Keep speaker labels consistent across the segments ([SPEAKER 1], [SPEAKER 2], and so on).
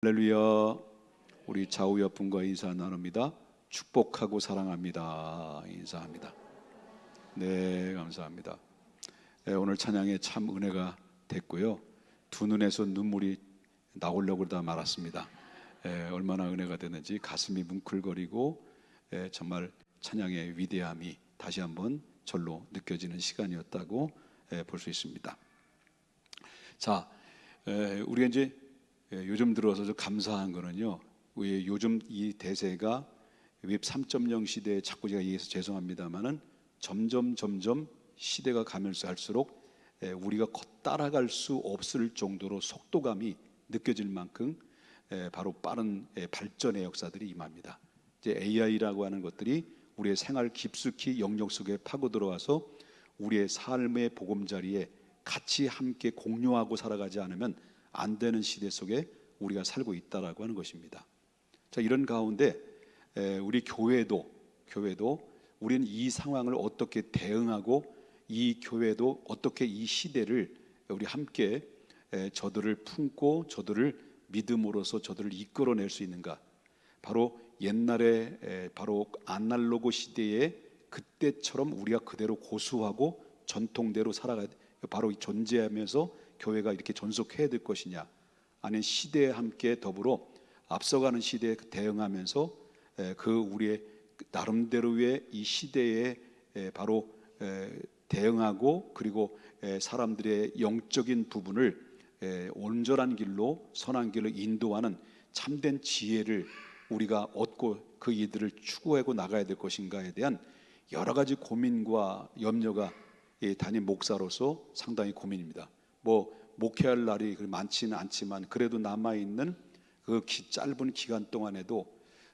[SPEAKER 1] 할렐루야. 우리 좌우 옆분과 인사 나눕니다. 축복하고 사랑합니다. 인사합니다. 네, 감사합니다. 오늘 찬양에 참 은혜가 됐고요. 두 눈에서 눈물이 나오려고 그러다 말았습니다. 얼마나 은혜가 됐는지 가슴이 뭉클거리고 정말 찬양의 위대함이 다시 한번 절로 느껴지는 시간이었다고 볼 수 있습니다. 자, 우리가 이제 요즘 들어서 좀 감사한 거는요, 요즘 이 대세가 웹 3.0 시대에 자꾸 제가 얘기해서 죄송합니다만은 점점 시대가 가면서 할수록 우리가 따라갈 수 없을 정도로 속도감이 느껴질 만큼 바로 빠른 발전의 역사들이 임합니다. 이제 AI라고 하는 것들이 우리의 생활 깊숙이 영역 속에 파고 들어와서 우리의 삶의 보금자리에 같이 함께 공유하고 살아가지 않으면 안 되는 시대 속에 우리가 살고 있다라고 하는 것입니다. 자, 이런 가운데 우리 교회도 우리는 이 상황을 어떻게 대응하고 이 교회도 어떻게 이 시대를 우리 함께 저들을 품고 저들을 믿음으로써 저들을 이끌어낼 수 있는가? 바로 옛날에 바로 아날로그 시대에 그때처럼 우리가 그대로 고수하고 전통대로 살아가야 바로 존재하면서 교회가 이렇게 전속해야 될 것이냐, 아니면 시대에 함께 더불어 앞서가는 시대에 대응하면서 그 우리의 나름대로의 이 시대에 바로 대응하고 그리고 사람들의 영적인 부분을 온전한 길로 선한 길로 인도하는 참된 지혜를 우리가 얻고 그 이들을 추구하고 나가야 될 것인가에 대한 여러 가지 고민과 염려가 담임 목사로서 상당히 고민입니다. 목회할 날이 많지는 않지만 그래도 남아있는 그 짧은 기간 동안에도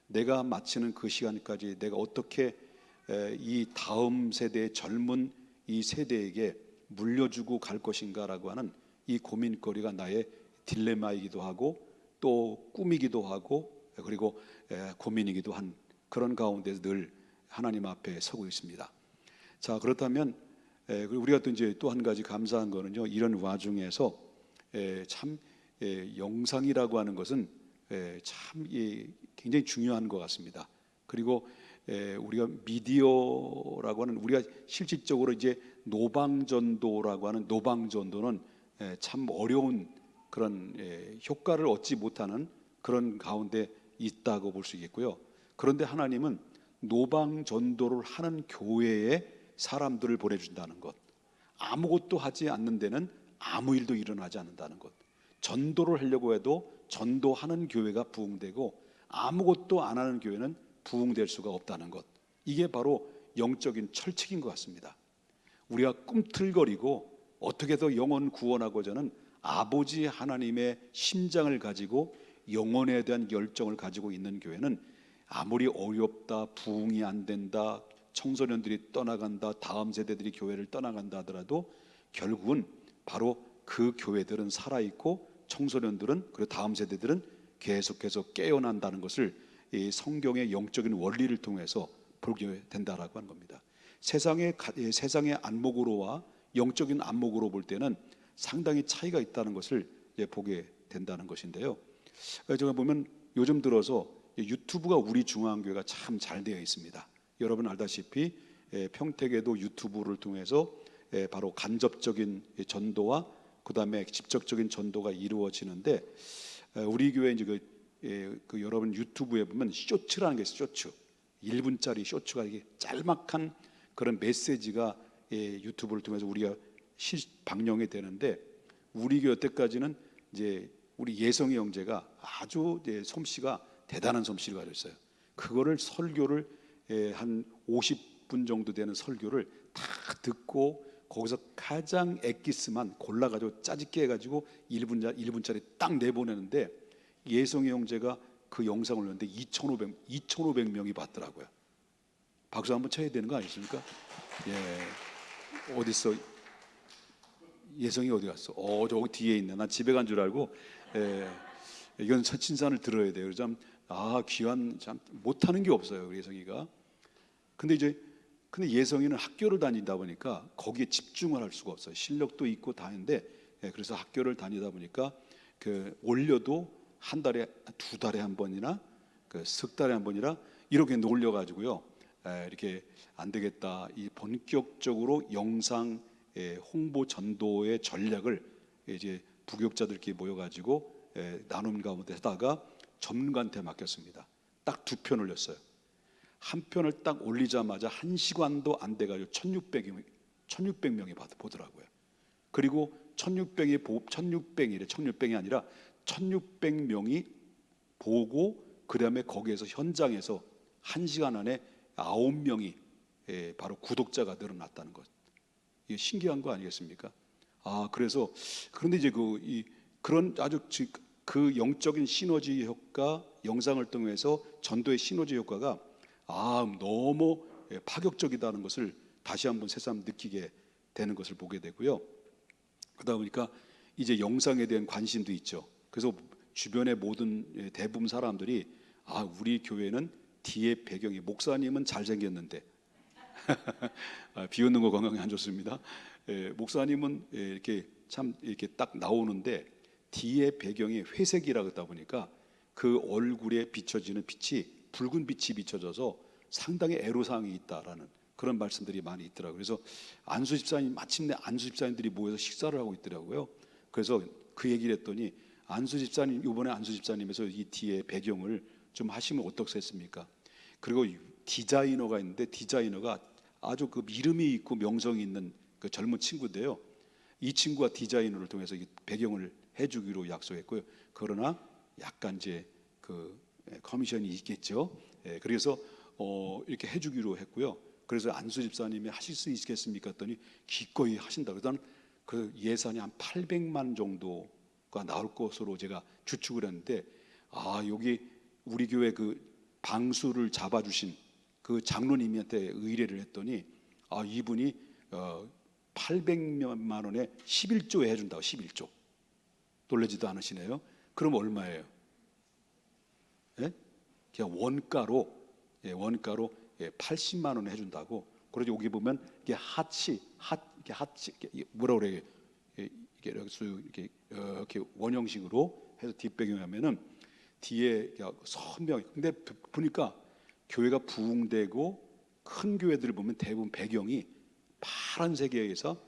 [SPEAKER 1] 내가 마치는 그 시간까지 내가 어떻게 이 다음 세대의 젊은 이 세대에게 물려주고 갈 것인가라고 하는 이 고민거리가 나의 딜레마이기도 하고 또 꿈이기도 하고 그리고 고민이기도 한 그런 가운데서 늘 하나님 앞에 서고 있습니다. 자, 그렇다면 우리가 또 이제 또 한 가지 감사한 거는요, 이런 와중에서 참 영상이라고 하는 것은 참 굉장히 중요한 것 같습니다. 그리고 우리가 미디어라고 하는 우리가 실질적으로 이제 노방전도라고 하는 노방전도는 참 어려운 그런 효과를 얻지 못하는 그런 가운데 있다고 볼 수 있겠고요. 그런데 하나님은 노방전도를 하는 교회에 사람들을 보내준다는 것, 아무것도 하지 않는 데는 아무 일도 일어나지 않는다는 것, 전도를 하려고 해도 전도하는 교회가 부흥되고 아무것도 안 하는 교회는 부흥될 수가 없다는 것, 이게 바로 영적인 철칙인 것 같습니다. 우리가 꿈틀거리고 어떻게 더 영혼 구원하고자는 아버지 하나님의 심장을 가지고 영혼에 대한 열정을 가지고 있는 교회는 아무리 어렵다, 부흥이 안 된다, 청소년들이 떠나간다, 다음 세대들이 교회를 떠나간다 하더라도 결국은 바로 그 교회들은 살아있고 청소년들은 그리고 다음 세대들은 계속해서 깨어난다는 것을 이 성경의 영적인 원리를 통해서 보게 된다라고 하는 겁니다. 세상의 안목으로와 영적인 안목으로 볼 때는 상당히 차이가 있다는 것을 보게 된다는 것인데요. 제가 보면 요즘 들어서 유튜브가 우리 중앙교회가 참 잘 되어 있습니다. 여러분 알다시피 평택에도 유튜브를 통해서 바로 간접적인 전도와 그 다음에 직접적인 전도가 이루어지는데 우리 교회 이제 그 여러분 유튜브에 보면 쇼츠라는 게 있어요. 쇼츠 1분짜리 쇼츠가 이게 짤막한 그런 메시지가 유튜브를 통해서 우리가 방영이 되는데 우리 교회 때까지는 이제 우리 예성이 형제가 아주 솜씨가 대단한 솜씨를 가지고 있어요. 그거를 설교를 한 50분 정도 되는 설교를 다 듣고 거기서 가장 엑기스만 골라가지고 짜집게 해가지고 1분짜리 딱 내보내는데 예성이 형제가 그 영상을 올렸는데 2,500명이 봤더라고요. 박수 한번 쳐야 되는 거 아니십니까? 어디 있어? 예성이 어디 갔어? 저기 뒤에 있네. 난 집에 간 줄 알고. 이건 첫 칭찬을 들어야 돼요. 그래서 귀한 참 못하는 게 없어요, 우리 예성이가. 근데 예성이는 학교를 다니다 보니까 거기에 집중을 할 수가 없어요. 실력도 있고 다 했는데 그래서 학교를 다니다 보니까 올려도 한 달에 두 달에 한 번이나 석 달에 한 번이나 이렇게 놀려가지고요. 이렇게 안 되겠다. 이 본격적으로 영상 홍보 전도의 전략을 이제 부교육자들끼리 모여가지고 나눔 가운데 하다가 전문가한테 맡겼습니다. 딱 두 편 올렸어요. 한 편을 딱 올리자마자 한 시간도 안 돼가지고 1600명이 보더라고요. 그리고 1600이 아니라 1600명이 보고 그 다음에 거기에서 현장에서 한 시간 안에 9명이 바로 구독자가 늘어났다는 것. 이게 신기한 거 아니겠습니까? 그래서 그런데 이제 그런 아주 그 영적인 시너지 효과, 영상을 통해서 전도의 시너지 효과가 너무 파격적이다는 것을 다시 한번 새삼 느끼게 되는 것을 보게 되고요. 그러다 보니까 이제 영상에 대한 관심도 있죠. 그래서 주변의 모든 대부분 사람들이 우리 교회는 뒤에 배경이, 목사님은 잘생겼는데 비웃는 거 건강에 안 좋습니다. 목사님은 이렇게 참 이렇게 딱 나오는데 뒤에 배경이 회색이라 그러다 보니까 그 얼굴에 비춰지는 빛이 붉은 빛이 비춰져서 상당히 애로사항이 있다라는 그런 말씀들이 많이 있더라고요. 그래서 마침내 안수 집사님들이 모여서 식사를 하고 있더라고요. 그래서 그 얘기를 했더니 이번에 안수 집사님에서 이 뒤에 배경을 좀 하시면 어떻겠습니까? 그리고 디자이너가 있는데 디자이너가 아주 그 이름이 있고 명성이 있는 그 젊은 친구인데요. 이 친구가 디자이너를 통해서 이 배경을 해주기로 약속했고요. 그러나 약간 이제 그 커미션이 있겠죠. 그래서 이렇게 해주기로 했고요. 그래서 안수 집사님이 하실 수 있겠습니까? 했더니 기꺼이 하신다. 그러더니 그 예산이 한 800만 정도가 나올 것으로 제가 추측을 했는데 여기 우리 교회 그 방수를 잡아주신 그 장로님한테 의뢰를 했더니 이분이 800만 원에 11조에 해준다고. 11조. 놀라지도 않으시네요. 그럼 얼마예요? 그냥 원가로 80만 원에 해준다고. 그래서 여기 보면 이게 하치 뭐라 그래요? 이렇게 원형식으로 해서 뒷배경에 하면은 뒤에 선명. 근데 보니까 교회가 부흥되고 큰 교회들을 보면 대부분 배경이 파란색에서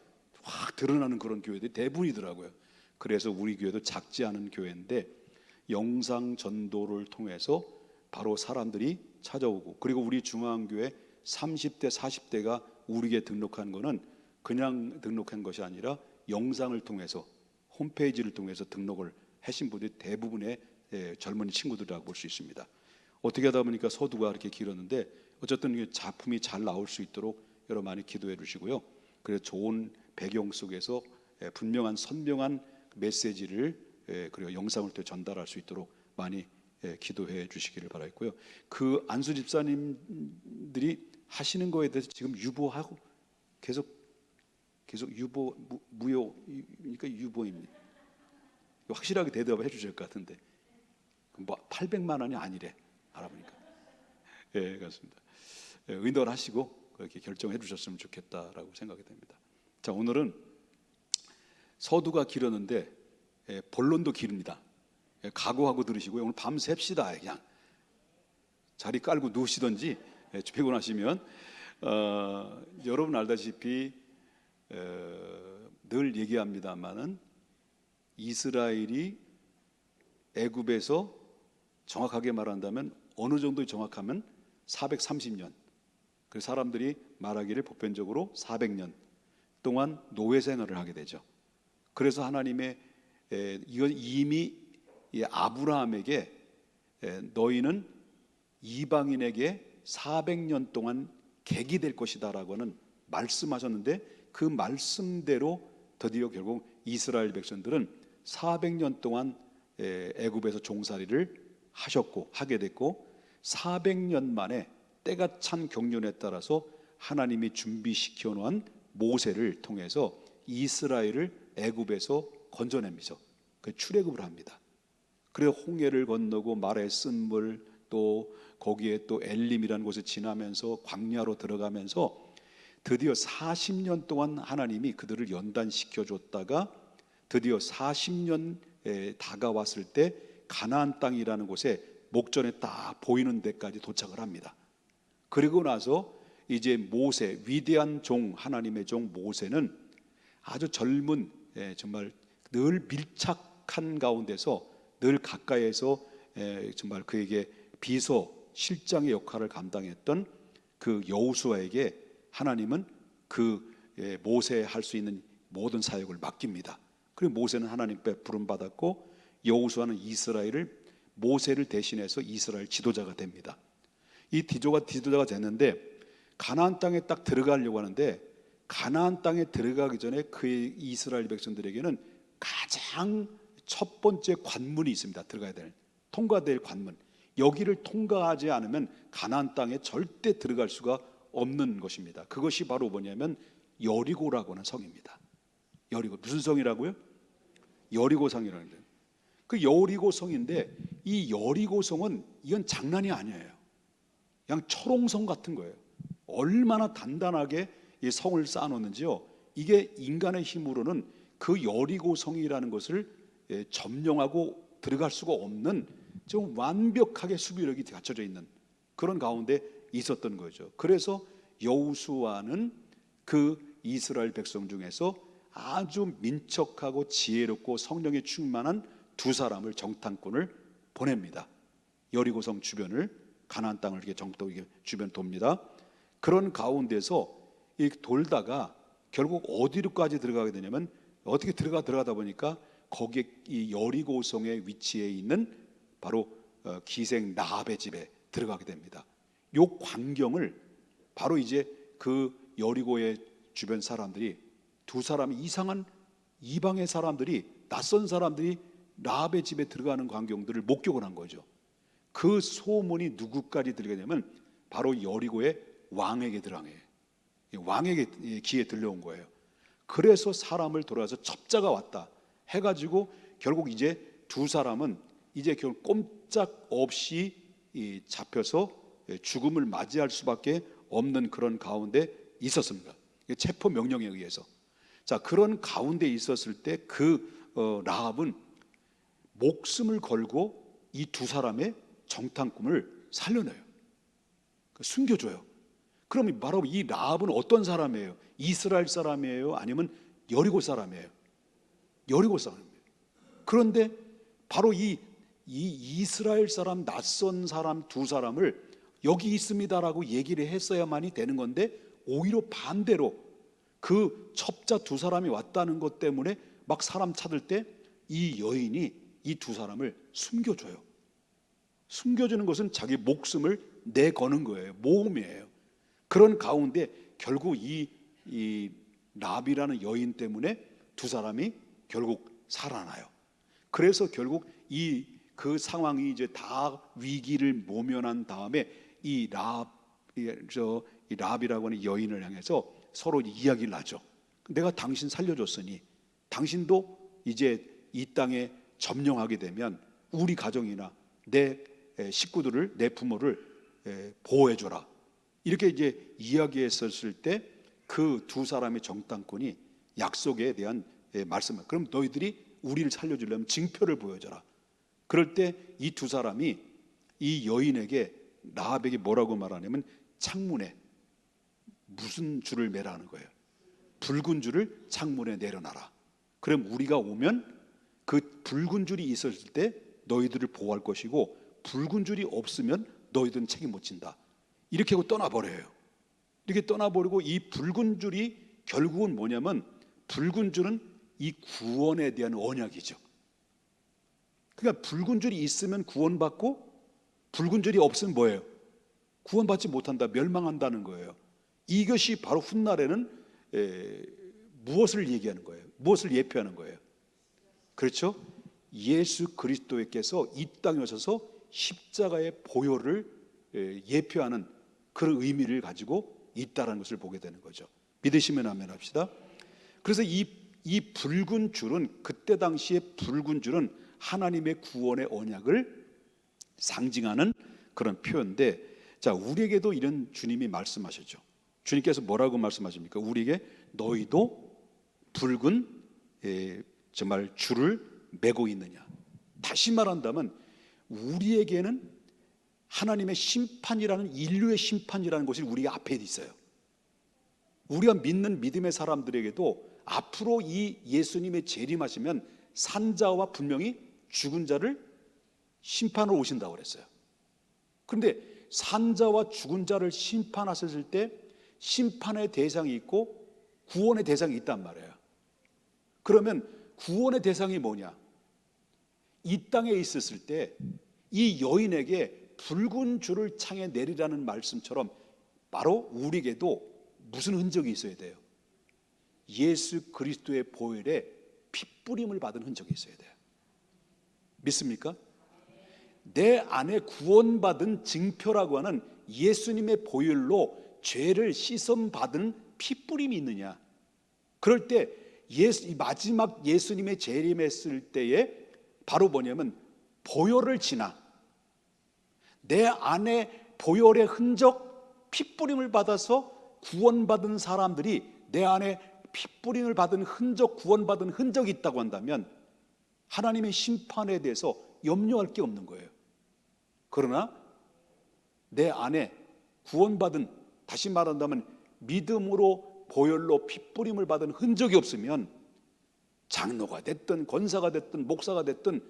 [SPEAKER 1] 확 드러나는 그런 교회들이 대부분이더라고요. 그래서 우리 교회도 작지 않은 교회인데 영상 전도를 통해서 바로 사람들이 찾아오고, 그리고 우리 중앙교회 30대 40대가 우리에게 등록한 거는 그냥 등록한 것이 아니라 영상을 통해서, 홈페이지를 통해서 등록을 하신 분들이 대부분의 젊은 친구들이라고 볼 수 있습니다. 어떻게 하다 보니까 서두가 이렇게 길었는데 어쨌든 작품이 잘 나올 수 있도록 여러분 많이 기도해 주시고요. 그래서 좋은 배경 속에서 분명한 선명한 메시지를 그리고 영상을 또 전달할 수 있도록 많이 기도해 주시기를 바라겠고요. 그 안수 집사님들이 하시는 거에 대해서 지금 유보하고 계속 무효, 그러니까 유보입니다. 확실하게 대답을 해주실 것 같은데 800만 원이 아니래, 알아보니까. 그렇습니다. 의논을 하시고 그렇게 결정해 주셨으면 좋겠다라고 생각이 됩니다. 자, 오늘은 서두가 길었는데 본론도 기릅니다. 각오하고 들으시고요. 오늘 밤 셉시다. 그냥 자리 깔고 누우시든지 피곤하시면. 여러분 알다시피 늘 얘기합니다마는 이스라엘이 애굽에서 정확하게 말한다면 어느 정도 정확하면 430년, 그 사람들이 말하기를 보편적으로 400년 동안 노예 생활을 하게 되죠. 그래서 하나님의 이건 이미 아브라함에게 너희는 이방인에게 400년 동안 객이 될 것이다라고 하는 말씀하셨는데, 그 말씀대로 드디어 결국 이스라엘 백성들은 400년 동안 애굽에서 종살이를 하게 됐고, 400년 만에 때가 찬 경륜에 따라서 하나님이 준비시켜 놓은 모세를 통해서 이스라엘을 애굽에서 건져냅니다. 그 출애굽을 합니다. 그래서 홍해를 건너고 말에 쓴 물, 또 거기에 또 엘림이라는 곳에 지나면서 광야로 들어가면서 드디어 40년 동안 하나님이 그들을 연단시켜 줬다가 드디어 40년 다가왔을 때 가나안 땅이라는 곳에 목전에 딱 보이는 데까지 도착을 합니다. 그리고 나서 이제 모세, 위대한 종, 하나님의 종 모세는 아주 젊은, 정말 늘 밀착한 가운데서 늘 가까이에서 정말 그에게 비서 실장의 역할을 감당했던 그 여호수아에게 하나님은 그 모세 할 수 있는 모든 사역을 맡깁니다. 그리고 모세는 하나님께 부름 받았고 여호수아는 모세를 대신해서 이스라엘 지도자가 됩니다. 이 지도자가 됐는데 가나안 땅에 딱 들어가려고 하는데, 가나안 땅에 들어가기 전에 그의 이스라엘 백성들에게는 가장 첫 번째 관문이 있습니다. 통과해야 될 관문. 여기를 통과하지 않으면 가나안 땅에 절대 들어갈 수가 없는 것입니다. 그것이 바로 뭐냐면 여리고라고 하는 성입니다. 여리고, 무슨 성이라고요? 여리고성이라는 거예요. 그 여리고성인데 이 여리고성은 이건 장난이 아니에요. 그냥 철옹성 같은 거예요. 얼마나 단단하게 이 성을 쌓아놓는지요. 이게 인간의 힘으로는 그 여리고성이라는 것을 점령하고 들어갈 수가 없는 좀 완벽하게 수비력이 갖춰져 있는 그런 가운데 있었던 거죠. 그래서 여호수아는 그 이스라엘 백성 중에서 아주 민척하고 지혜롭고 성령에 충만한 두 사람을, 정탐꾼을 보냅니다. 여리고성 주변을, 가나안 땅을 이렇게 주변 돕니다. 그런 가운데서 돌다가 결국 어디로까지 들어가게 되냐면, 어떻게 들어가다 보니까 거기에 이 여리고성의 위치에 있는 바로 기생 라합의 집에 들어가게 됩니다. 요 광경을 바로 이제 그 여리고의 주변 사람들이, 두 사람이 이상한 이방의 사람들이, 낯선 사람들이 라합의 집에 들어가는 광경들을 목격을 한 거죠. 그 소문이 누구까지 들어가냐면 바로 여리고의 왕에게 왕에게 귀에 들려온 거예요. 그래서 사람을 돌아서 첩자가 왔다 해가지고 결국 이제 두 사람은 이제 결국 꼼짝 없이 잡혀서 죽음을 맞이할 수밖에 없는 그런 가운데 있었습니다. 체포 명령에 의해서. 자, 그런 가운데 있었을 때 그 라합은 목숨을 걸고 이 두 사람의 정탐꾼을 살려내요. 숨겨줘요. 그럼 바로 이 라합은 어떤 사람이에요? 이스라엘 사람이에요? 아니면 여리고 사람이에요? 여리고 사람이에요. 그런데 바로 이 이스라엘 사람, 낯선 사람 두 사람을 여기 있습니다라고 얘기를 했어야만이 되는 건데, 오히려 반대로 그 첩자 두 사람이 왔다는 것 때문에 막 사람 찾을 때 이 여인이 이 두 사람을 숨겨줘요. 숨겨주는 것은 자기 목숨을 내거는 거예요. 모험이에요. 그런 가운데 결국 이 라합이라는 여인 때문에 두 사람이 결국 살아나요. 그래서 결국 그 상황이 이제 다 위기를 모면한 다음에 이 라합이라고 하는 여인을 향해서 서로 이야기를 하죠. 내가 당신 살려줬으니 당신도 이제 이 땅에 점령하게 되면 우리 가정이나 내 식구들을, 내 부모를 보호해줘라. 이렇게 이제 이야기했었을 때 그 두 사람의 정탐꾼이 약속에 대한 말씀을, 그럼 너희들이 우리를 살려주려면 징표를 보여줘라. 그럴 때 이 두 사람이 이 여인에게, 라합에게 뭐라고 말하냐면 창문에 무슨 줄을 매라는 거예요. 붉은 줄을 창문에 내려놔라. 그럼 우리가 오면 그 붉은 줄이 있었을 때 너희들을 보호할 것이고, 붉은 줄이 없으면 너희들은 책임 못 진다. 이렇게 하고 떠나버려요. 이렇게 떠나버리고, 이 붉은 줄이 결국은 뭐냐면, 붉은 줄은 이 구원에 대한 언약이죠. 그러니까 붉은 줄이 있으면 구원받고, 붉은 줄이 없으면 뭐예요? 구원받지 못한다, 멸망한다는 거예요. 이것이 바로 훗날에는 무엇을 얘기하는 거예요? 무엇을 예표하는 거예요? 그렇죠? 예수 그리스도께서 이 땅에 오셔서 십자가의 보혈을 예표하는 그런 의미를 가지고 있다는 것을 보게 되는 거죠. 믿으시면 아멘 합시다. 그래서 이 붉은 줄은, 그때 당시에 붉은 줄은 하나님의 구원의 언약을 상징하는 그런 표현인데, 자, 우리에게도 이런 주님이 말씀하셨죠. 주님께서 뭐라고 말씀하십니까? 우리에게 너희도 붉은 정말 줄을 메고 있느냐. 다시 말한다면 우리에게는 하나님의 심판이라는, 인류의 심판이라는 것이 우리가 앞에 있어요. 우리가 믿는 믿음의 사람들에게도 앞으로 이 예수님의 재림하시면 산자와 분명히 죽은 자를 심판으로 오신다고 그랬어요. 그런데 산자와 죽은 자를 심판하셨을 때 심판의 대상이 있고 구원의 대상이 있단 말이에요. 그러면 구원의 대상이 뭐냐? 이 땅에 있었을 때 이 여인에게 붉은 줄을 창에 내리라는 말씀처럼 바로 우리에게도 무슨 흔적이 있어야 돼요? 예수 그리스도의 보혈에 핏뿌림을 받은 흔적이 있어야 돼요. 믿습니까? 내 안에 구원받은 증표라고 하는 예수님의 보혈로 죄를 씻음받은 핏뿌림이 있느냐? 그럴 때 마지막 예수님의 재림했을 때에 바로 뭐냐면 보혈을 지나 내 안에 보혈의 흔적, 핏뿌림을 받아서 구원받은 사람들이 내 안에 핏뿌림을 받은 흔적, 구원받은 흔적이 있다고 한다면 하나님의 심판에 대해서 염려할 게 없는 거예요. 그러나 내 안에 구원받은, 다시 말한다면 믿음으로 보혈로 핏뿌림을 받은 흔적이 없으면 장로가 됐든 권사가 됐든 목사가 됐든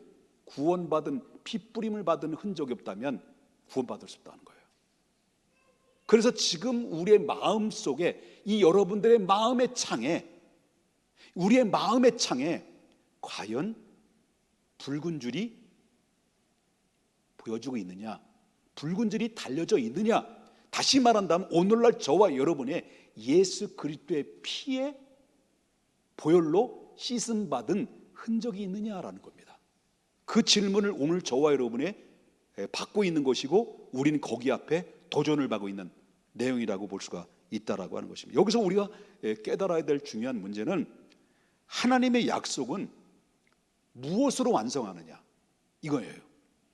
[SPEAKER 1] 구원받은 핏뿌림을 받은 흔적이 없다면 구원받을 수 없다는 거예요. 그래서 지금 우리의 마음 속에, 이 여러분들의 마음의 창에, 우리의 마음의 창에 과연 붉은 줄이 보여주고 있느냐, 붉은 줄이 달려져 있느냐, 다시 말한다면 오늘날 저와 여러분의 예수 그리스도의 피에 보혈로 씻음받은 흔적이 있느냐라는 겁니다. 그 질문을 오늘 저와 여러분이 받고 있는 것이고 우리는 거기 앞에 도전을 받고 있는 내용이라고 볼 수가 있다라고 하는 것입니다. 여기서 우리가 깨달아야 될 중요한 문제는 하나님의 약속은 무엇으로 완성하느냐 이거예요.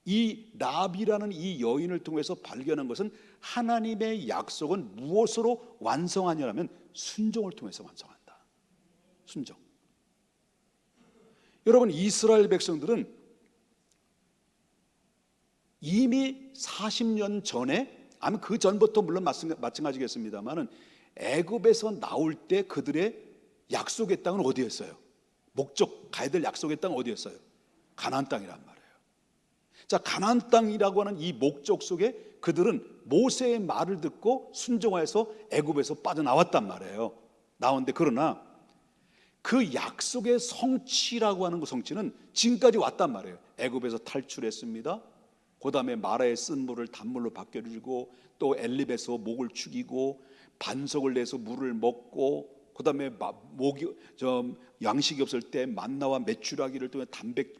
[SPEAKER 1] 이 라합이라는 이 여인을 통해서 발견한 것은 하나님의 약속은 무엇으로 완성하냐면 순종을 통해서 완성한다. 순종. 여러분, 이스라엘 백성들은 이미 40년 전에, 아니 그 전부터 물론 마찬가지겠습니다만은 애굽에서 나올 때 그들의 약속의 땅은 어디였어요? 목적 가야 될 약속의 땅은 어디였어요? 가나안 땅이란 말이에요. 자, 가나안 땅이라고 하는 이 목적 속에 그들은 모세의 말을 듣고 순종하여서 애굽에서 빠져나왔단 말이에요. 나왔는데 그러나 그 약속의 성취라고 하는 그 성취는 지금까지 왔단 말이에요. 애굽에서 탈출했습니다. 그 다음에 마라의 쓴 물을 단물로 바뀌어주고 또 엘립에서 목을 죽이고 반석을 내서 물을 먹고 그 다음에 양식이 없을 때 만나와 메추라기를 통해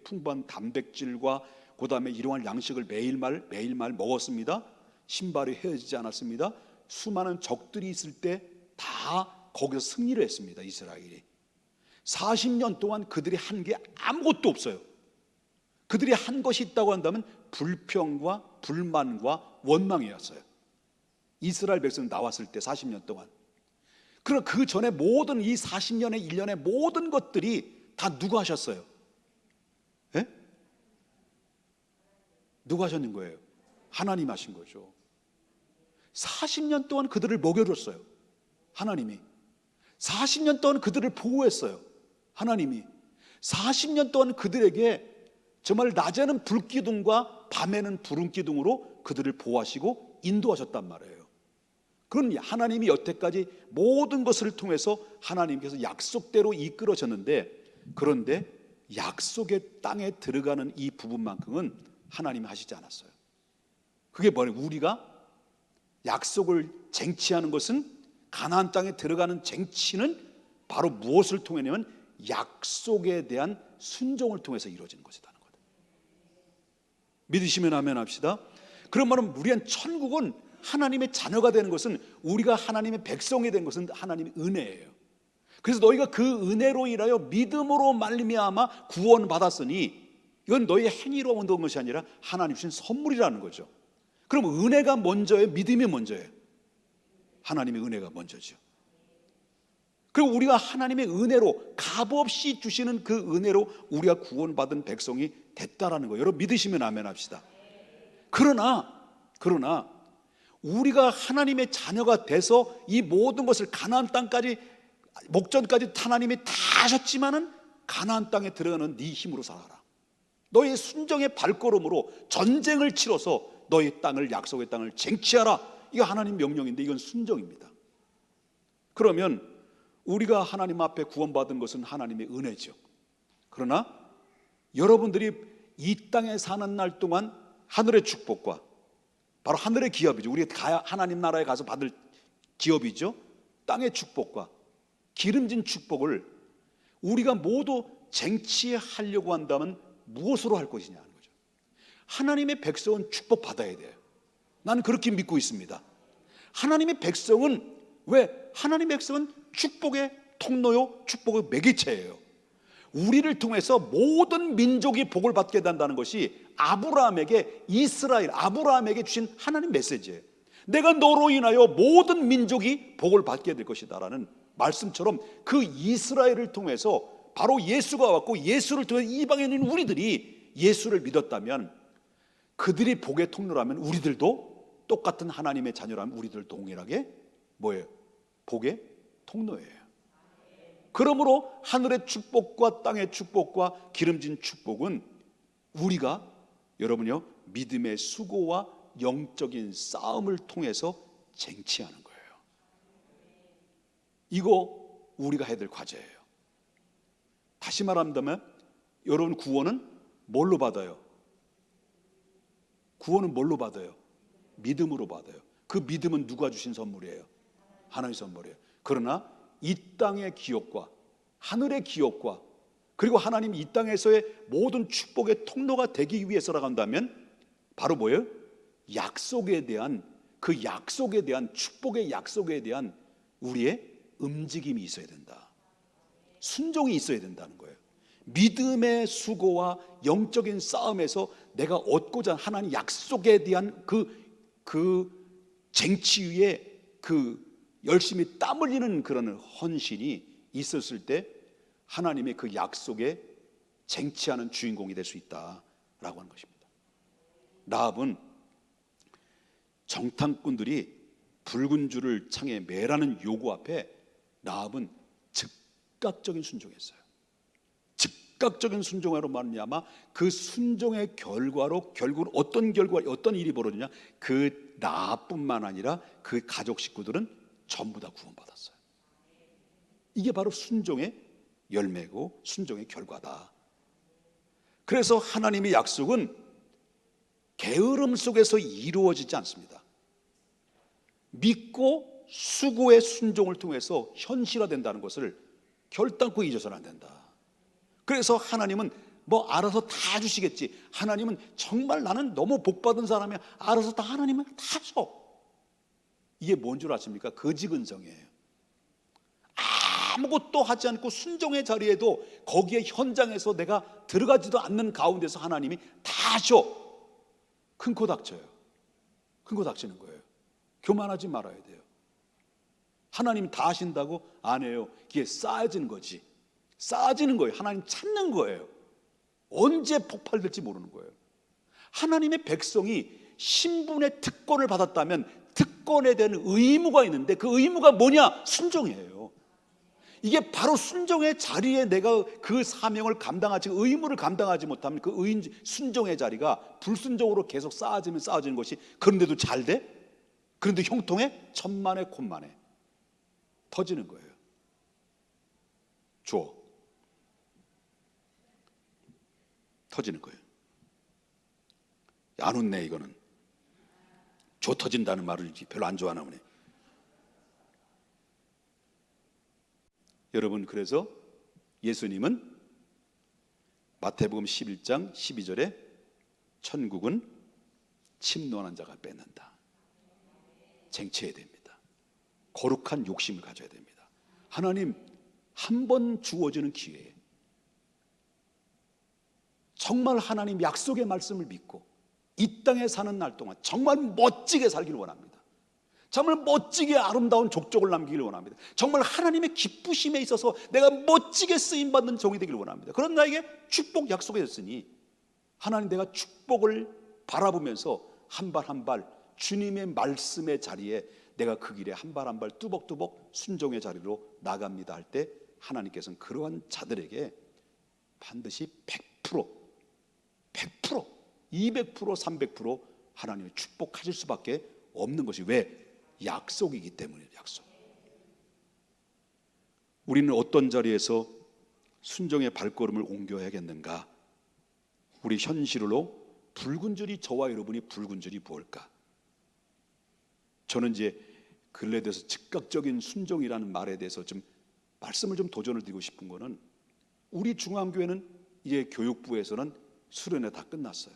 [SPEAKER 1] 풍부한 단백질과 그 다음에 일용할 양식을 매일말 먹었습니다. 신발이 헤어지지 않았습니다. 수많은 적들이 있을 때 다 거기서 승리를 했습니다. 이스라엘이 40년 동안 그들이 한 게 아무것도 없어요. 그들이 한 것이 있다고 한다면 불평과 불만과 원망이었어요. 이스라엘 백성 나왔을 때 40년 동안. 그럼 그 전에 모든 이 40년의 1년의 모든 것들이 다 누가 하셨어요? 예? 누가 하셨는 거예요? 하나님 하신 거죠. 40년 동안 그들을 먹여줬어요. 하나님이. 40년 동안 그들을 보호했어요. 하나님이. 40년 동안 그들에게 정말 낮에는 불기둥과 밤에는 구름기둥으로 그들을 보호하시고 인도하셨단 말이에요. 그런 하나님이 여태까지 모든 것을 통해서 하나님께서 약속대로 이끌어졌는데, 그런데 약속의 땅에 들어가는 이 부분만큼은 하나님이 하시지 않았어요. 그게 뭐예요? 우리가 약속을 쟁취하는 것은, 가나안 땅에 들어가는 쟁취는 바로 무엇을 통해냐면 약속에 대한 순종을 통해서 이루어지는 것이라는 거다. 믿으시면 아멘 합시다. 그런 말은 우리는 천국은 하나님의 자녀가 되는 것은, 우리가 하나님의 백성이 된 것은 하나님의 은혜예요. 그래서 너희가 그 은혜로 인하여 믿음으로 말미암아 구원받았으니 이건 너희의 행위로 얻은 것이 아니라 하나님 주신 선물이라는 거죠. 그럼 은혜가 먼저예요? 믿음이 먼저예요? 하나님의 은혜가 먼저죠. 그리고 우리가 하나님의 은혜로, 값없이 주시는 그 은혜로 우리가 구원받은 백성이 됐다라는 거예요. 여러분 믿으시면 아멘 합시다. 그러나 우리가 하나님의 자녀가 돼서 이 모든 것을 가나안 땅까지 목전까지 하나님이 다 하셨지만은 가나안 땅에 들어가는 네 힘으로 살아라. 너의 순종의 발걸음으로 전쟁을 치러서 너의 땅을, 약속의 땅을 쟁취하라. 이거 하나님 명령인데 이건 순종입니다. 그러면 우리가 하나님 앞에 구원받은 것은 하나님의 은혜죠. 그러나 여러분들이 이 땅에 사는 날 동안 하늘의 축복과, 바로 하늘의 기업이죠. 우리가 하나님 나라에 가서 받을 기업이죠. 땅의 축복과 기름진 축복을 우리가 모두 쟁취하려고 한다면 무엇으로 할 것이냐 하는 거죠. 하나님의 백성은 축복받아야 돼요. 나는 그렇게 믿고 있습니다. 하나님의 백성은, 왜? 하나님의 백성은 축복의 통로요, 축복의 매개체예요. 우리를 통해서 모든 민족이 복을 받게 된다는 것이 아브라함에게, 아브라함에게 주신 하나님 메시지예요. 내가 너로 인하여 모든 민족이 복을 받게 될 것이다라는 말씀처럼 그 이스라엘을 통해서 바로 예수가 왔고, 예수를 통해 이방에 있는 우리들이 예수를 믿었다면, 그들이 복의 통로라면 우리들도 똑같은 하나님의 자녀라면 우리들 동일하게 뭐예요? 복의 통로예요. 그러므로 하늘의 축복과 땅의 축복과 기름진 축복은 우리가, 여러분요, 믿음의 수고와 영적인 싸움을 통해서 쟁취하는 거예요. 이거 우리가 해야 될 과제예요. 다시 말한다면 여러분, 구원은 뭘로 받아요? 구원은 뭘로 받아요? 믿음으로 받아요. 그 믿음은 누가 주신 선물이에요? 하나님의 선물이에요. 그러나 이 땅의 기업과 하늘의 기업과, 그리고 하나님 이 땅에서의 모든 축복의 통로가 되기 위해서라고 한다면 바로 뭐예요? 약속에 대한, 그 약속에 대한, 축복의 약속에 대한 우리의 움직임이 있어야 된다. 순종이 있어야 된다는 거예요. 믿음의 수고와 영적인 싸움에서 내가 얻고자 하나님 약속에 대한 그 쟁취 위에 그 열심히 땀 흘리는 그런 헌신이 있었을 때 하나님의 그 약속에 쟁취하는 주인공이 될 수 있다라고 하는 것입니다. 라합은 정탐꾼들이 붉은 줄을 창에 매라는 요구 앞에 라합은 즉각적인 순종했어요. 즉각적인 순종으로 말미암아 그 순종의 결과로 결국은 어떤 결과, 어떤 일이 벌어지냐, 그 라합뿐만 아니라 그 가족 식구들은 전부 다 구원받았어요. 이게 바로 순종의 열매고 순종의 결과다. 그래서 하나님의 약속은 게으름 속에서 이루어지지 않습니다. 믿고 수고의 순종을 통해서 현실화된다는 것을 결단코 잊어서는 안 된다. 그래서 하나님은 뭐 알아서 다 주시겠지. 하나님은 정말 나는 너무 복받은 사람이야. 알아서 다 하나님은 다 줘. 이게 뭔 줄 아십니까? 거지근성이에요. 아무것도 하지 않고 순종의 자리에도 거기에 현장에서 내가 들어가지도 않는 가운데서 하나님이 다 줘. 큰 코 닥쳐요. 큰 코 닥치는 거예요. 교만하지 말아야 돼요. 하나님 다 하신다고 안 해요. 이게 쌓아지는 거지. 쌓아지는 거예요. 하나님 찾는 거예요. 언제 폭발될지 모르는 거예요. 하나님의 백성이 신분의 특권을 받았다면 특권에 대한 의무가 있는데 그 의무가 뭐냐? 순종이에요. 이게 바로 순종의 자리에 내가 그 사명을 감당하지, 의무를 감당하지 못하면 그 순종의 자리가 불순종으로 계속 쌓아지면 쌓아지는 것이, 그런데도 잘 돼? 그런데 형통해? 천만에 콧만에 터지는 거예요. 줘. 터지는 거예요. 안 웃네. 이거는 줘 터진다는 말을 별로 안 좋아하나 보네. 여러분, 그래서 예수님은 마태복음 11장 12절에 천국은 침노하는 자가 뺏는다. 쟁취해야 됩니다. 거룩한 욕심을 가져야 됩니다. 하나님 한 번 주어지는 기회에 정말 하나님 약속의 말씀을 믿고 이 땅에 사는 날 동안 정말 멋지게 살기를 원합니다. 정말 멋지게 아름다운 족적을 남기기를 원합니다. 정말 하나님의 기쁘심에 있어서 내가 멋지게 쓰임받는 종이 되기를 원합니다. 그런 나에게 축복 약속이 있으니 하나님, 내가 축복을 바라보면서 한 발 한 발 주님의 말씀의 자리에 내가 그 길에 한 발 한 발 뚜벅뚜벅 순종의 자리로 나갑니다 할 때 하나님께서는 그러한 자들에게 반드시 100%, 200%, 300% 하나님의 축복하실 수밖에 없는 것이 왜? 약속이기 때문이에요. 약속. 우리는 어떤 자리에서 순종의 발걸음을 옮겨야겠는가? 우리 현실로 붉은 줄이, 저와 여러분이 붉은 줄이 무엇일까? 저는 이제 근래에 대해서 즉각적인 순종이라는 말에 대해서 좀 말씀을 좀 도전을 드리고 싶은 거는, 우리 중앙교회는 이제 교육부에서는 수련회 다 끝났어요.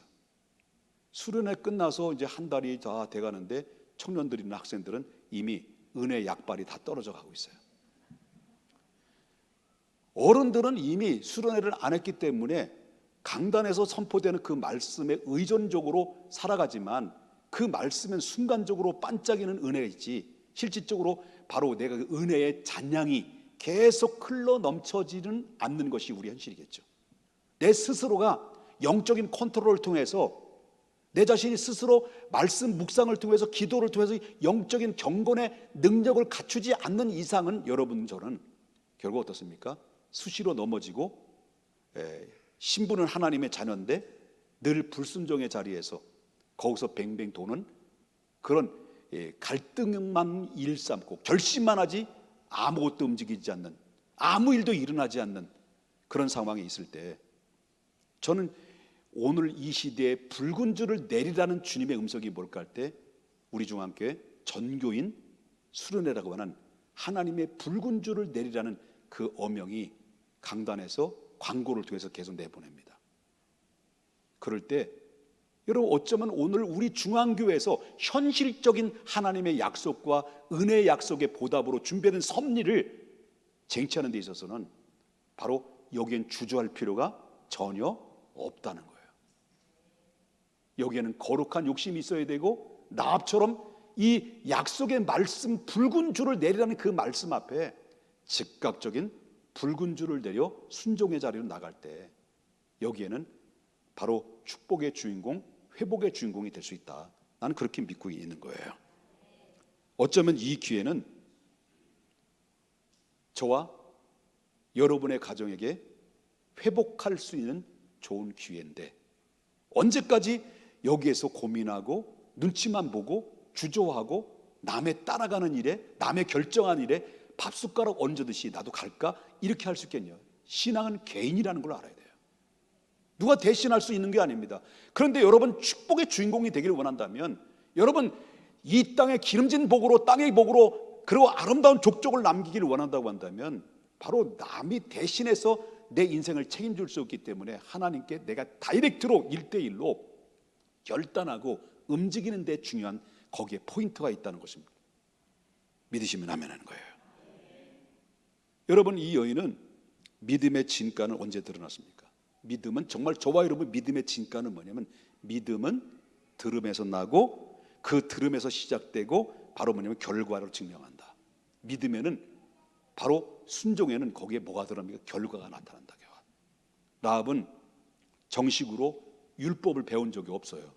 [SPEAKER 1] 수련회 끝나서 이제 한 달이 다 돼가는데 청년들이나 학생들은 이미 은혜 약발이 다 떨어져 가고 있어요. 어른들은 이미 수련회를 안 했기 때문에 강단에서 선포되는 그 말씀에 의존적으로 살아가지만, 그 말씀은 순간적으로 반짝이는 은혜가 있지, 실질적으로 바로 내가 그 은혜의 잔량이 계속 흘러 넘쳐지는 않는 것이 우리 현실이겠죠. 내 스스로가 영적인 컨트롤을 통해서, 내 자신이 스스로 말씀 묵상을 통해서, 기도를 통해서 영적인 경건의 능력을 갖추지 않는 이상은 여러분, 저는 결국 어떻습니까? 수시로 넘어지고, 신부는 하나님의 자녀인데 늘 불순종의 자리에서 거기서 뱅뱅 도는 그런 갈등만 일삼고 결심만 하지 아무것도 움직이지 않는, 아무 일도 일어나지 않는 그런 상황에 있을 때, 저는 오늘 이 시대에 붉은 줄을 내리라는 주님의 음성이 뭘까 할 때, 우리 중앙교회 전교인 수련회라고 하는 하나님의 붉은 줄을 내리라는 그 어명이 강단에서 광고를 통해서 계속 내보냅니다. 그럴 때 여러분, 어쩌면 오늘 우리 중앙교회에서 현실적인 하나님의 약속과 은혜의 약속의 보답으로 준비된 섭리를 쟁취하는 데 있어서는 바로 여기엔 주저할 필요가 전혀 없다는 거예요. 여기에는 거룩한 욕심이 있어야 되고, 나합처럼 이 약속의 말씀, 붉은 줄을 내리라는 그 말씀 앞에 즉각적인 붉은 줄을 내려 순종의 자리로 나갈 때, 여기에는 바로 축복의 주인공, 회복의 주인공이 될 수 있다. 나는 그렇게 믿고 있는 거예요. 어쩌면 이 기회는 저와 여러분의 가정에게 회복할 수 있는 좋은 기회인데, 언제까지 여기에서 고민하고 눈치만 보고 주저하고 남의 따라가는 일에, 남의 결정한 일에 밥숟가락 얹어듯이 나도 갈까? 이렇게 할 수 있겠냐? 신앙은 개인이라는 걸 알아야 돼요. 누가 대신할 수 있는 게 아닙니다. 그런데 여러분, 축복의 주인공이 되기를 원한다면, 여러분 이 땅의 기름진 복으로, 땅의 복으로, 그리고 아름다운 족적을 남기기를 원한다고 한다면, 바로 남이 대신해서 내 인생을 책임질 수 없기 때문에 하나님께 내가 다이렉트로 1대1로 결단하고 움직이는 데 중요한, 거기에 포인트가 있다는 것입니다. 믿으시면 아멘 하는 거예요. 여러분, 이 여인은 믿음의 진가는 언제 드러났습니까? 믿음은 정말, 저와 여러분 믿음의 진가는 뭐냐면, 믿음은 들음에서 나고 그 들음에서 시작되고 바로 뭐냐면 결과를 증명한다. 믿음에는, 바로 순종에는 거기에 뭐가 들어갑니까? 결과가 나타난다. 라합은 정식으로 율법을 배운 적이 없어요.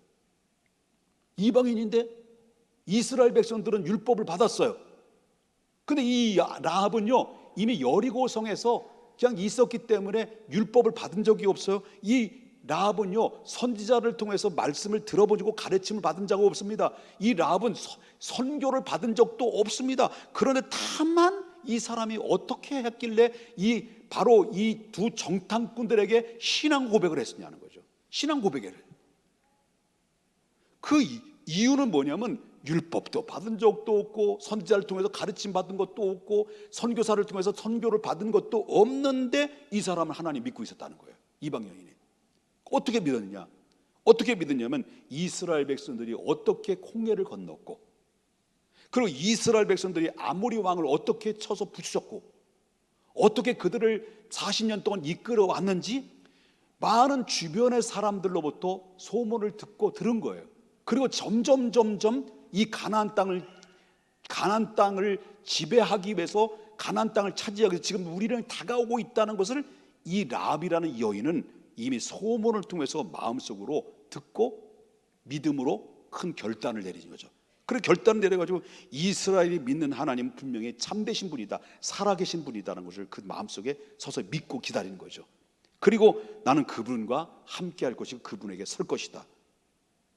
[SPEAKER 1] 이방인인데 이스라엘 백성들은 율법을 받았어요. 근데 이 라합은요, 이미 여리고 성에서 그냥 있었기 때문에 율법을 받은 적이 없어요. 이 라합은요, 선지자를 통해서 말씀을 들어보고 가르침을 받은 적이 없습니다. 이 라합은 선교를 받은 적도 없습니다. 그런데 다만 이 사람이 어떻게 했길래 바로 이 두 정탐꾼들에게 신앙 고백을 했느냐는 거죠. 신앙 고백을. 그 이유는 뭐냐면, 율법도 받은 적도 없고, 선지자를 통해서 가르침 받은 것도 없고, 선교사를 통해서 선교를 받은 것도 없는데 이 사람은 하나님 믿고 있었다는 거예요. 이방 여인이. 어떻게 믿었느냐? 어떻게 믿었냐면, 이스라엘 백성들이 어떻게 홍해를 건넜고, 그리고 이스라엘 백성들이 아모리 왕을 어떻게 쳐서 부수셨고, 어떻게 그들을 40년 동안 이끌어 왔는지 많은 주변의 사람들로부터 소문을 듣고 들은 거예요. 그리고 점점 이 가나안 땅을 지배하기 위해서, 가나안 땅을 차지하기 위해서 지금 우리랑 다가오고 있다는 것을 이 라합이라는 여인은 이미 소문을 통해서 마음속으로 듣고 믿음으로 큰 결단을 내리는 거죠. 그래 결단을 내려가지고 이스라엘이 믿는 하나님은 분명히 참되신 분이다, 살아계신 분이다라는 것을 그 마음속에 서서 믿고 기다리는 거죠. 그리고 나는 그분과 함께 할 것이고 그분에게 설 것이다.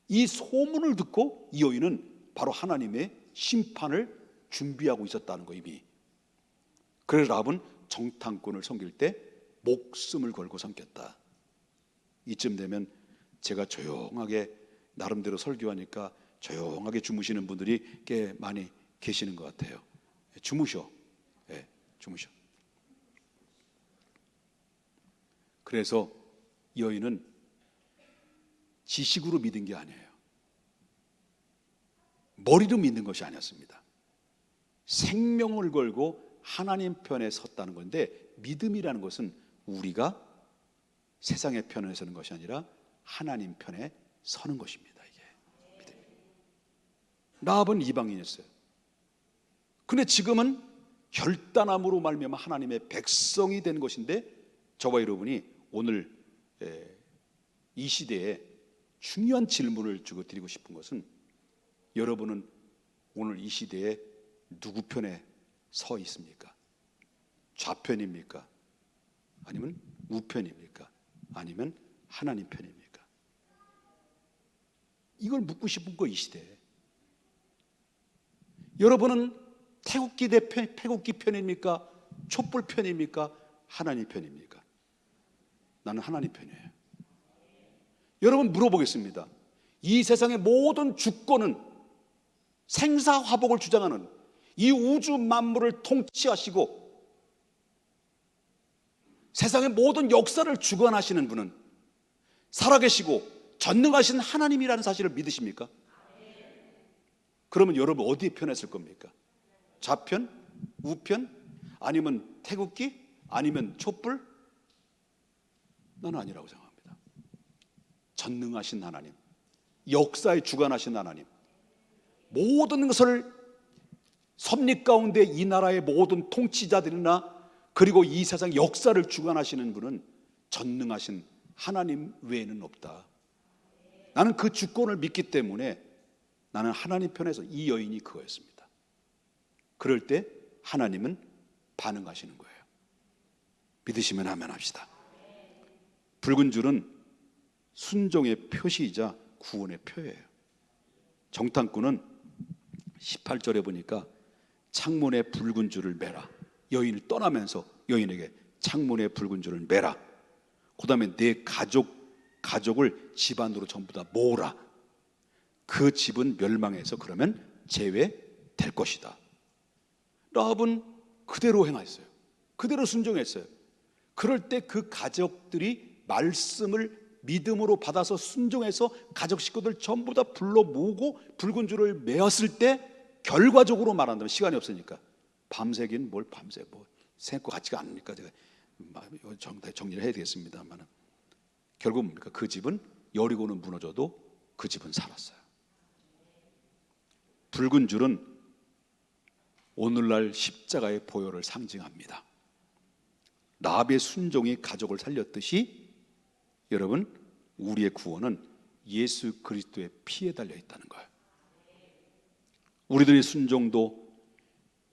[SPEAKER 1] 이 소문을 듣고 이 여인은 바로 하나님의 심판을 준비하고 있었다는 거 이미. 그래서 라합은 정탐꾼을 섬길 때 목숨을 걸고 섬겼다. 이쯤 되면 제가 조용하게 나름대로 설교하니까 조용하게 주무시는 분들이 꽤 많이 계시는 것 같아요. 주무셔. 네, 주무셔. 그래서 이 여인은 지식으로 믿은 게 아니에요. 머리로 믿는 것이 아니었습니다. 생명을 걸고 하나님 편에 섰다는 건데, 믿음이라는 것은 우리가 세상의 편에 서는 것이 아니라 하나님 편에 서는 것입니다. 이게 믿음. 라합은 이방인이었어요. 근데 지금은 결단함으로 말미암아 하나님의 백성이 된 것인데, 저와 여러분이 오늘 이 시대에 중요한 질문을 주고 드리고 싶은 것은, 여러분은 오늘 이 시대에 누구 편에 서 있습니까? 좌편입니까? 아니면 우편입니까? 아니면 하나님 편입니까? 이걸 묻고 싶은 거 이 시대에. 여러분은 태극기 대 태극기 편입니까? 촛불 편입니까? 하나님 편입니까? 나는 하나님 편이에요. 여러분 물어보겠습니다. 이 세상의 모든 주권은 생사화복을 주장하는 이 우주 만물을 통치하시고 세상의 모든 역사를 주관하시는 분은 살아계시고 전능하신 하나님이라는 사실을 믿으십니까? 그러면 여러분 어디에 편에 설 겁니까? 좌편? 우편? 아니면 태극기? 아니면 촛불? 나는 아니라고 생각합니다. 전능하신 하나님, 역사에 주관하신 하나님, 모든 것을 섭리 가운데 이 나라의 모든 통치자들이나 그리고 이 세상 역사를 주관하시는 분은 전능하신 하나님 외에는 없다. 나는 그 주권을 믿기 때문에 나는 하나님 편에서, 이 여인이 그거였습니다. 그럴 때 하나님은 반응하시는 거예요. 믿으시면 아멘 합시다. 붉은 줄은 순종의 표시이자 구원의 표예요. 정탐꾼은 18절에 보니까 창문에 붉은 줄을 매라. 여인을 떠나면서 여인에게 창문에 붉은 줄을 매라. 그 다음에 내 가족을 집안으로 전부 다 모으라. 그 집은 멸망해서 그러면 제외될 것이다. 라합은 그대로 행했어요. 그대로 순종했어요. 그럴 때 그 가족들이 말씀을 믿음으로 받아서 순종해서 가족 식구들 전부 다 불러 모으고 붉은 줄을 메었을 때, 결과적으로 말한다면 시간이 없으니까 밤새긴 뭘 밤새, 뭐 생각과 같지가 않으니까 제가 정리를 해야 되겠습니다만, 결국 뭡니까? 그 집은 여리고는 무너져도 그 집은 살았어요. 붉은 줄은 오늘날 십자가의 보혈을 상징합니다. 라합의 순종이 가족을 살렸듯이 여러분, 우리의 구원은 예수 그리스도의 피에 달려 있다는 거예요. 우리들의 순종도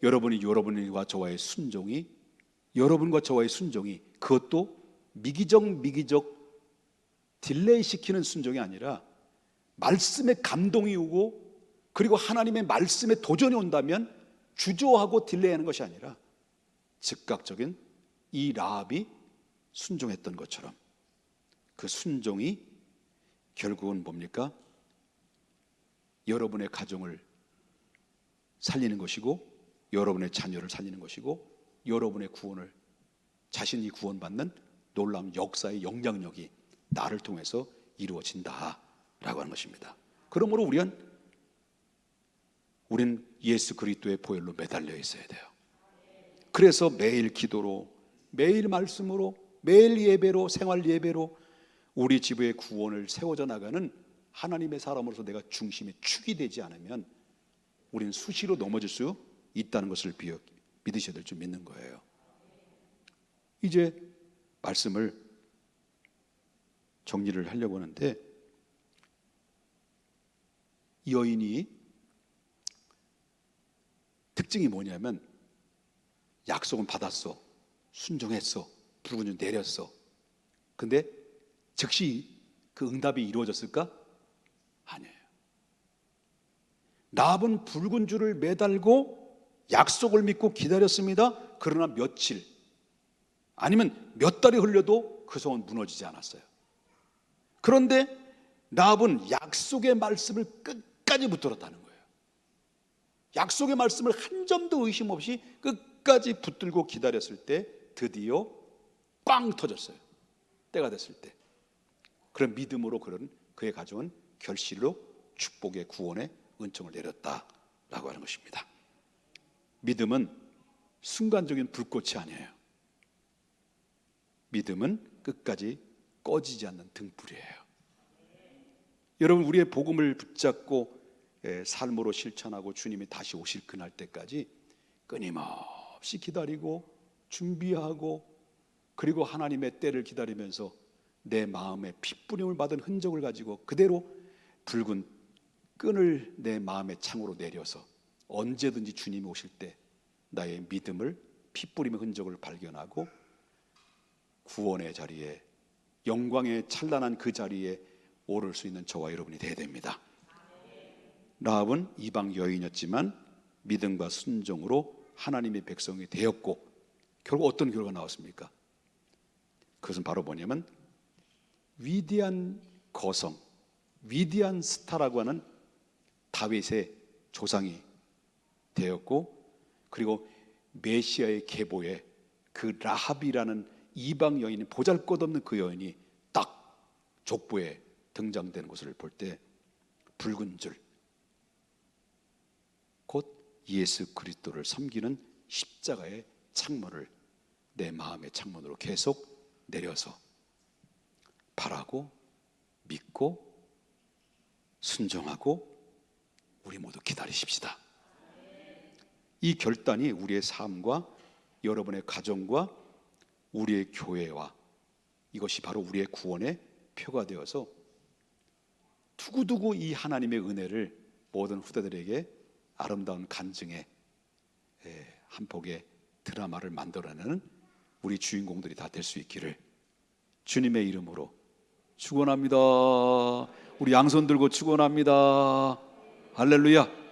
[SPEAKER 1] 여러분과 저와의 순종이, 여러분과 저와의 순종이, 그것도 미기적 딜레이 시키는 순종이 아니라 말씀에 감동이 오고 그리고 하나님의 말씀에 도전이 온다면 주저하고 딜레이하는 것이 아니라 즉각적인, 이 라합이 순종했던 것처럼 그 순종이 결국은 뭡니까? 여러분의 가정을 살리는 것이고, 여러분의 자녀를 살리는 것이고, 여러분의 구원을, 자신이 구원받는 놀라운 역사의 영향력이 나를 통해서 이루어진다라고 하는 것입니다. 그러므로 우린 예수 그리스도의 보혈로 매달려 있어야 돼요. 그래서 매일 기도로, 매일 말씀으로, 매일 예배로, 생활 예배로 우리 집의 구원을 세워져 나가는 하나님의 사람으로서 내가 중심의 축이 되지 않으면 우리는 수시로 넘어질 수 있다는 것을 믿으셔야 될 줄 믿는 거예요. 이제 말씀을 정리를 하려고 하는데, 이 여인이 특징이 뭐냐면 약속은 받았어, 순종했어, 붉은 줄 내렸어. 근데 즉시 그 응답이 이루어졌을까? 아니에요. 라합은 붉은 줄을 매달고 약속을 믿고 기다렸습니다. 그러나 며칠 아니면 몇 달이 흘려도 그 성은 무너지지 않았어요. 그런데 라합은 약속의 말씀을 끝까지 붙들었다는 거예요. 약속의 말씀을 한 점도 의심 없이 끝까지 붙들고 기다렸을 때 드디어 꽝 터졌어요. 때가 됐을 때. 그런 믿음으로 그의 가정은 결실로 축복의 구원의 은총을 내렸다라고 하는 것입니다. 믿음은 순간적인 불꽃이 아니에요. 믿음은 끝까지 꺼지지 않는 등불이에요. 여러분, 우리의 복음을 붙잡고 삶으로 실천하고 주님이 다시 오실 그날 때까지 끊임없이 기다리고 준비하고, 그리고 하나님의 때를 기다리면서 내 마음에 핏부림을 받은 흔적을 가지고 그대로 붉은 끈을 내 마음의 창으로 내려서 언제든지 주님이 오실 때 나의 믿음을, 핏부림의 흔적을 발견하고 구원의 자리에, 영광의 찬란한 그 자리에 오를 수 있는 저와 여러분이 되어야 됩니다. 라합은 이방 여인이었지만 믿음과 순종으로 하나님의 백성이 되었고, 결국 어떤 결과가 나왔습니까? 그것은 바로 뭐냐면 위대한 거성, 위대한 스타라고 하는 다윗의 조상이 되었고, 그리고 메시아의 계보에 그 라합이라는 이방 여인이, 보잘것없는 그 여인이 딱 족보에 등장되는 것을 볼 때 붉은 줄, 곧 예수 그리스도를 섬기는 십자가의 창문을 내 마음의 창문으로 계속 내려서 바라고 믿고 순종하고 우리 모두 기다리십시다. 이 결단이 우리의 삶과 여러분의 가정과 우리의 교회와, 이것이 바로 우리의 구원의 표가 되어서 두고두고 이 하나님의 은혜를 모든 후대들에게 아름다운 간증의 한 폭의 드라마를 만들어내는 우리 주인공들이 다 될 수 있기를 주님의 이름으로 축원합니다. 우리 양손 들고 축원합니다. 할렐루야.